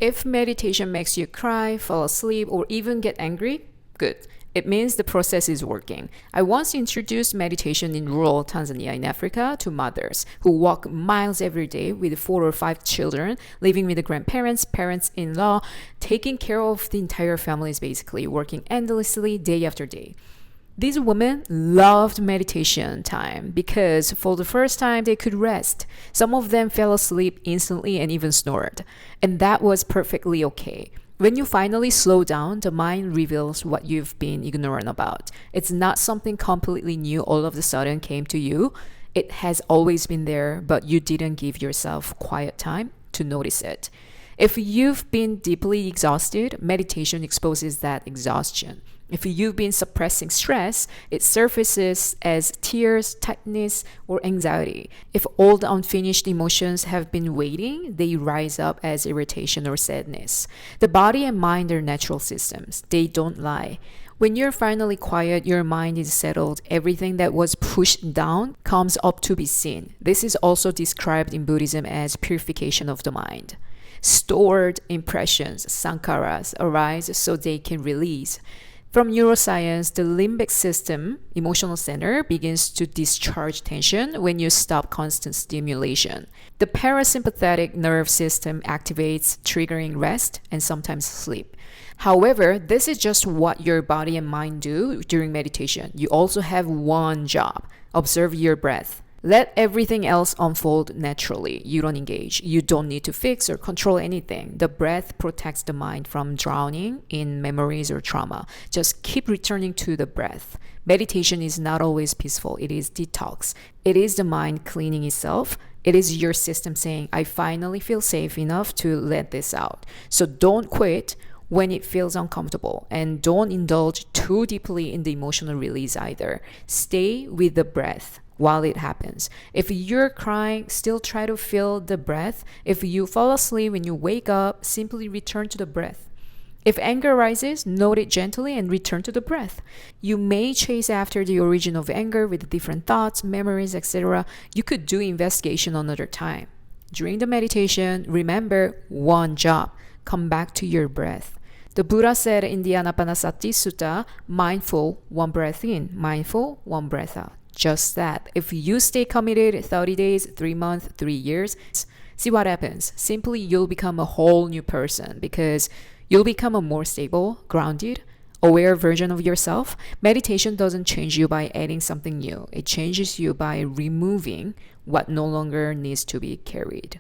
If meditation makes you cry, fall asleep, or even get angry, good. It means the process is working. I once introduced meditation in rural Tanzania in Africa to mothers who walk miles every day with 4 or 5 children, living with the grandparents, parents-in-law, taking care of the entire families basically, working endlessly day after day. These women loved meditation time because for the first time they could rest. Some of them fell asleep instantly and even snored. And that was perfectly okay. When you finally slow down, the mind reveals what you've been ignorant about. It's not something completely new all of a sudden came to you. It has always been there, but you didn't give yourself quiet time to notice it. If you've been deeply exhausted, meditation exposes that exhaustion. If you've been suppressing stress, it surfaces as tears, tightness, or anxiety. If all the unfinished emotions have been waiting, they rise up as irritation or sadness. The body and mind are natural systems. They don't lie. When you're finally quiet, your mind is settled. Everything that was pushed down comes up to be seen. This is also described in Buddhism as purification of the mind. Stored impressions, sankharas, arise so they can release. From neuroscience, the limbic system, emotional center, begins to discharge tension when you stop constant stimulation. The parasympathetic nerve system activates, triggering rest and sometimes sleep. However, this is just what your body and mind do during meditation. You also have one job: observe your breath. Let everything else unfold naturally. You don't engage. You don't need to fix or control anything. The breath protects the mind from drowning in memories or trauma. Just keep returning to the breath. Meditation is not always peaceful. It is detox. It is the mind cleaning itself. It is your system saying, I finally feel safe enough to let this out. So don't quit when it feels uncomfortable, and don't indulge too deeply in the emotional release either. Stay with the breath while it happens. If you're crying, still try to feel the breath. If you fall asleep when you wake up, simply return to the breath. If anger rises, note it gently and return to the breath. You may chase after the origin of anger with different thoughts, memories, etc. You could do investigation another time. During the meditation, remember one job: come back to your breath. The Buddha said in the Anapanasati Sutta, mindful, one breath in, mindful, one breath out. Just that. If you stay committed 30 days, 3 months, 3 years, see what happens. Simply, you'll become a whole new person because you'll become a more stable, grounded, aware version of yourself. Meditation doesn't change you by adding something new. It changes you by removing what no longer needs to be carried.